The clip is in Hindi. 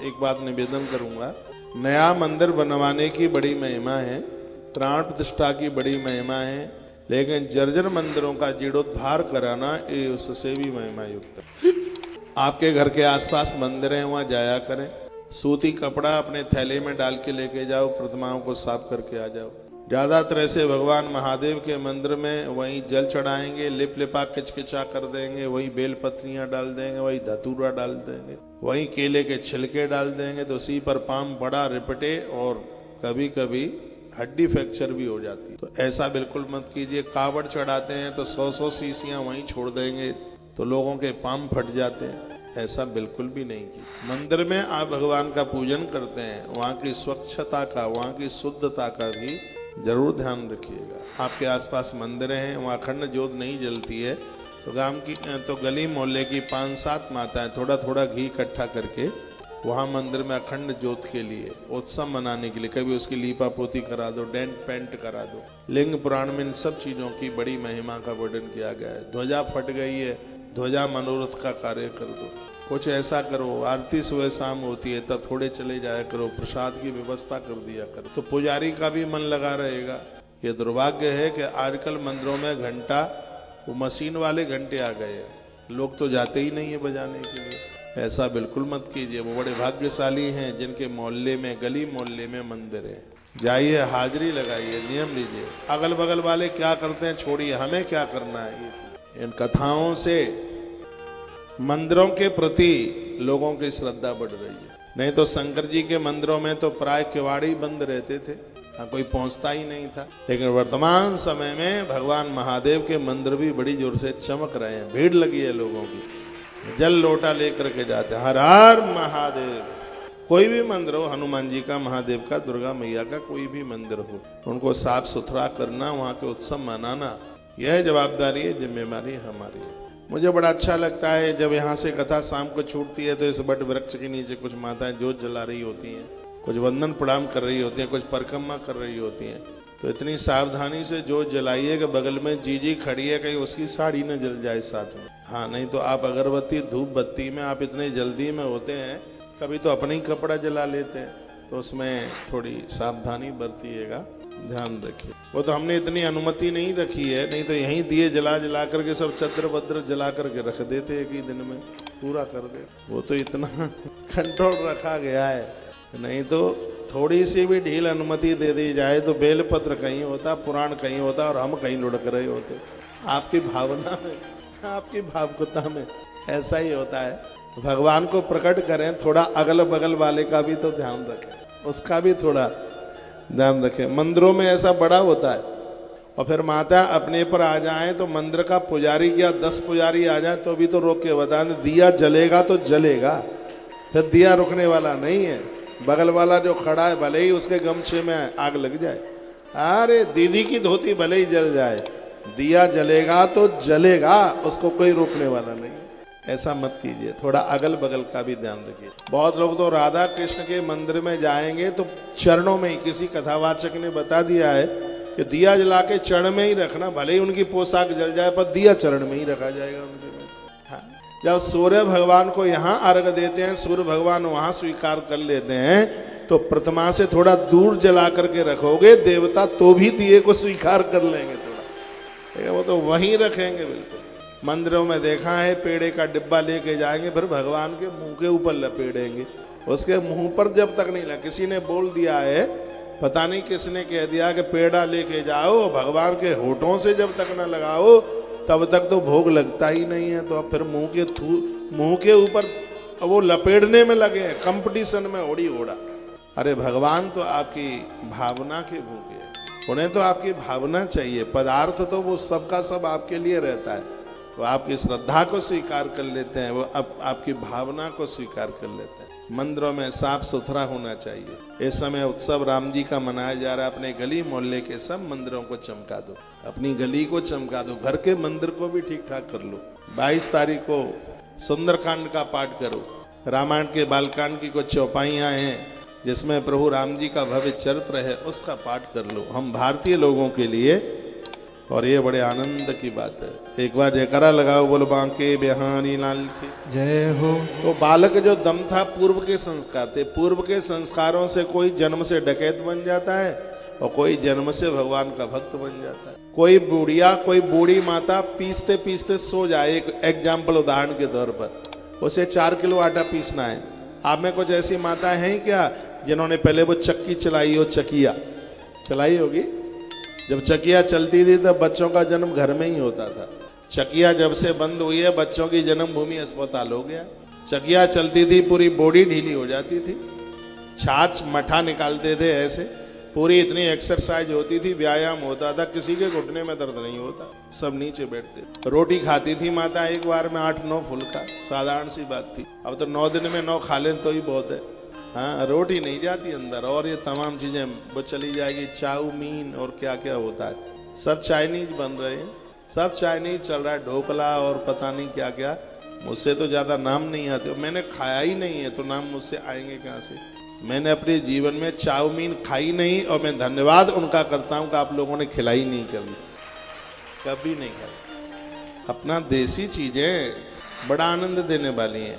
एक बात निवेदन करूंगा, नया मंदिर बनवाने की बड़ी महिमा है, प्राण प्रतिष्ठा की बड़ी महिमा है, लेकिन जर्जर मंदिरों का जीर्णोद्धार कराना ये उससे भी महिमा युक्त है। आपके घर के आसपास मंदिर हैं, वहां जाया करें, सूती कपड़ा अपने थैले में डाल के लेके जाओ, प्रतिमाओं को साफ करके आ जाओ। ज्यादातर ऐसे भगवान महादेव के मंदिर में वहीं जल चढ़ाएंगे, लिप लिपा किचकिचा कर देंगे, वहीं बेल पत्रियां डाल देंगे, वहीं धतूरा डाल देंगे, वहीं केले के छिलके डाल देंगे, तो उसी पर पाम बड़ा रिपटे और कभी कभी हड्डी फ्रैक्चर भी हो जाती है। तो ऐसा बिल्कुल मत कीजिए। कावड़ चढ़ाते हैं तो 100-100 शीशियां वहीं छोड़ देंगे तो लोगों के पाम फट जाते हैं, ऐसा बिल्कुल भी नहीं की। मंदिर में आप भगवान का पूजन करते हैं, वहाँ की स्वच्छता का, वहाँ की शुद्धता का भी जरूर ध्यान रखिएगा। आपके आसपास मंदिर हैं, वहाँ अखंड ज्योत नहीं जलती है, तो गली मोहल्ले की 5-7 माताएं थोड़ा थोड़ा घी इकट्ठा करके वहाँ मंदिर में अखंड ज्योत के लिए उत्सव मनाने के लिए कभी उसकी लीपा पोती करा दो, डेंट पेंट करा दो। लिंग पुराण में इन सब चीजों की बड़ी महिमा का वर्णन किया गया है। ध्वजा फट गई है, ध्वजा मनोरथ का कार्य कर दो, कुछ ऐसा करो। आरती सुबह शाम होती है तब थोड़े चले जाया करो, प्रसाद की व्यवस्था कर दिया करो, तो पुजारी का भी मन लगा रहेगा। ये दुर्भाग्य है कि आजकल मंदिरों में घंटा, वो मशीन वाले घंटे आ गए हैं, लोग तो जाते ही नहीं है बजाने के लिए। ऐसा बिल्कुल मत कीजिए। वो बड़े भाग्यशाली हैं जिनके मोहल्ले में, गली मोहल्ले में मंदिर है। जाइए, हाजिरी लगाइए, नियम लीजिए। अगल बगल वाले क्या करते हैं छोड़िए, हमें क्या करना है। इन कथाओं से मंदिरों के प्रति लोगों की श्रद्धा बढ़ रही है। नहीं तो शंकर जी के मंदिरों में तो प्राय किवाड़ी बंद रहते थे, कोई पहुंचता ही नहीं था। लेकिन वर्तमान समय में भगवान महादेव के मंदिर भी बड़ी जोर से चमक रहे हैं, भीड़ लगी है लोगों की, जल लोटा लेकर के जाते हैं। हर हर महादेव। कोई भी मंदिर हो, हनुमान जी का, महादेव का, दुर्गा मैया का, कोई भी मंदिर हो, उनको साफ सुथरा करना, वहाँ के उत्सव मनाना, यह जवाबदारी है, जिम्मेदारी हमारी है। मुझे बड़ा अच्छा लगता है जब यहाँ से कथा शाम को छूटती है तो इस बट वृक्ष के नीचे कुछ माताएं जोत जला रही होती हैं, कुछ वंदन प्रणाम कर रही होती हैं, कुछ परिक्रमा कर रही होती हैं। तो इतनी सावधानी से जोत जलाइए कि बगल में जीजी खड़ी है, कहीं उसकी साड़ी न जल जाए साथ में। हाँ, नहीं तो आप अगरबत्ती धूप बत्ती में आप इतने जल्दी में होते हैं, कभी तो अपने ही कपड़ा जला लेते हैं, तो उसमें थोड़ी सावधानी बरतिएगा, ध्यान रखिए। वो तो हमने इतनी अनुमति नहीं रखी है, नहीं तो यहीं दिए जला जला करके सब चद्र भद्र जला करके रख देते, एक ही दिन में पूरा कर दे। वो तो इतना कंट्रोल रखा गया है, नहीं तो थोड़ी सी भी ढील अनुमति दे दी जाए तो बेलपत्र कहीं होता, पुराण कहीं होता और हम कहीं लुढ़क रहे होते। आपकी भावना में, आपकी भावुकता में ऐसा ही होता है। भगवान को प्रकट करें, थोड़ा अगल बगल वाले का भी तो ध्यान रखें, उसका भी थोड़ा ध्यान रखें। मंदिरों में ऐसा बड़ा होता है, और फिर माता अपने पर आ जाए तो मंदिर का पुजारी या 10 पुजारी आ जाए तो भी तो रोक के बता दें, दिया जलेगा तो जलेगा, फिर दिया रुकने वाला नहीं है। बगल वाला जो खड़ा है भले ही उसके गमछे में आग लग जाए, अरे दीदी की धोती भले ही जल जाए, दिया जलेगा तो जलेगा, उसको कोई रोकने वाला नहीं। ऐसा मत कीजिए, थोड़ा अगल बगल का भी ध्यान रखिए। बहुत लोग तो राधा कृष्ण के मंदिर में जाएंगे तो चरणों में ही, किसी कथावाचक ने बता दिया है कि दिया जला के चरण में ही रखना, भले ही उनकी पोशाक जल जाए पर दिया चरण में ही रखा जाएगा उनके में। हाँ, जब सूर्य भगवान को यहाँ अर्घ देते हैं, सूर्य भगवान वहां स्वीकार कर लेते हैं, तो प्रतिमा से थोड़ा दूर जला करके रखोगे, देवता तो भी दिए को स्वीकार कर लेंगे थोड़ा, वो तो वहीं रखेंगे। बिल्कुल मंदिरों में देखा है, पेड़े का डिब्बा लेके जाएंगे, फिर भगवान के मुंह के ऊपर लपेटेंगे, उसके मुंह पर जब तक नहीं लगा। किसी ने बोल दिया है, पता नहीं किसने कह दिया कि पेड़ा लेके जाओ, भगवान के होठों से जब तक न लगाओ तब तक तो भोग लगता ही नहीं है। तो अब फिर मुंह के ऊपर वो लपेटने में लगे हैं, कंपटीशन में ओड़ी ओड़ा। अरे भगवान तो आपकी भावना के भूखे, उन्हें तो आपकी भावना चाहिए। पदार्थ तो वो सबका सब आपके लिए रहता है, वो आपकी श्रद्धा को स्वीकार कर लेते हैं, वो आपकी भावना को स्वीकार कर लेते हैं। मंदिरों में साफ सुथरा होना चाहिए। इस समय उत्सव राम जी का मनाया जा रहा है, अपने गली मोहल्ले के सब मंदिरों को चमका दो, अपनी गली को चमका दो, घर के मंदिर को भी ठीक ठाक कर लो। 22 तारीख को सुंदरकांड का पाठ करो, रामायण के बालकांड की कुछ चौपाइयाँ हैं जिसमें प्रभु राम जी का भव्य चरित्र है, उसका पाठ कर लो। हम भारतीय लोगों के लिए और ये बड़े आनंद की बात है। एक बार जयकारा लगाओ, बोलो बांके बिहारी लाल की जय हो। तो बालक जो दम था पूर्व के संस्कार थे। पूर्व के संस्कारों से कोई जन्म से डकैत बन जाता है और कोई जन्म से भगवान का भक्त बन जाता है। कोई बुढ़िया, कोई बूढ़ी माता पीसते पीसते सो जाए, एक एग्जाम्पल उदाहरण के तौर पर, उसे 4 किलो आटा पीसना है। आप में कुछ ऐसी माता हैं क्या जिन्होंने पहले वो चक्की चलाई हो, चकिया चलाई होगी। जब चकिया चलती थी तब बच्चों का जन्म घर में ही होता था। चकिया जब से बंद हुई है बच्चों की जन्मभूमि अस्पताल हो गया। चकिया चलती थी, पूरी बॉडी ढीली हो जाती थी, छाछ मठा निकालते थे ऐसे, पूरी इतनी एक्सरसाइज होती थी, व्यायाम होता था, किसी के घुटने में दर्द नहीं होता, सब नीचे बैठते। रोटी खाती थी माता एक बार में 8-9 फुल्का, साधारण सी बात थी। अब तो 9 दिन में 9 खा लें तो ही बहुत है। हाँ, रोटी नहीं जाती अंदर, और ये तमाम चीजें वो चली जाएगी, चाउमीन और क्या क्या होता है, सब चाइनीज बन रहे हैं, सब चाइनीज चल रहा है, ढोकला और पता नहीं क्या क्या। मुझसे तो ज्यादा नाम नहीं आते, मैंने खाया ही नहीं है तो नाम मुझसे आएंगे कहाँ से। मैंने अपने जीवन में चाउमीन खाई नहीं, और मैं धन्यवाद उनका करता हूँ कि आप लोगों ने खिलाई नहीं, कभी कभी नहीं खाई। अपना देसी चीजें बड़ा आनंद देने वाली हैं।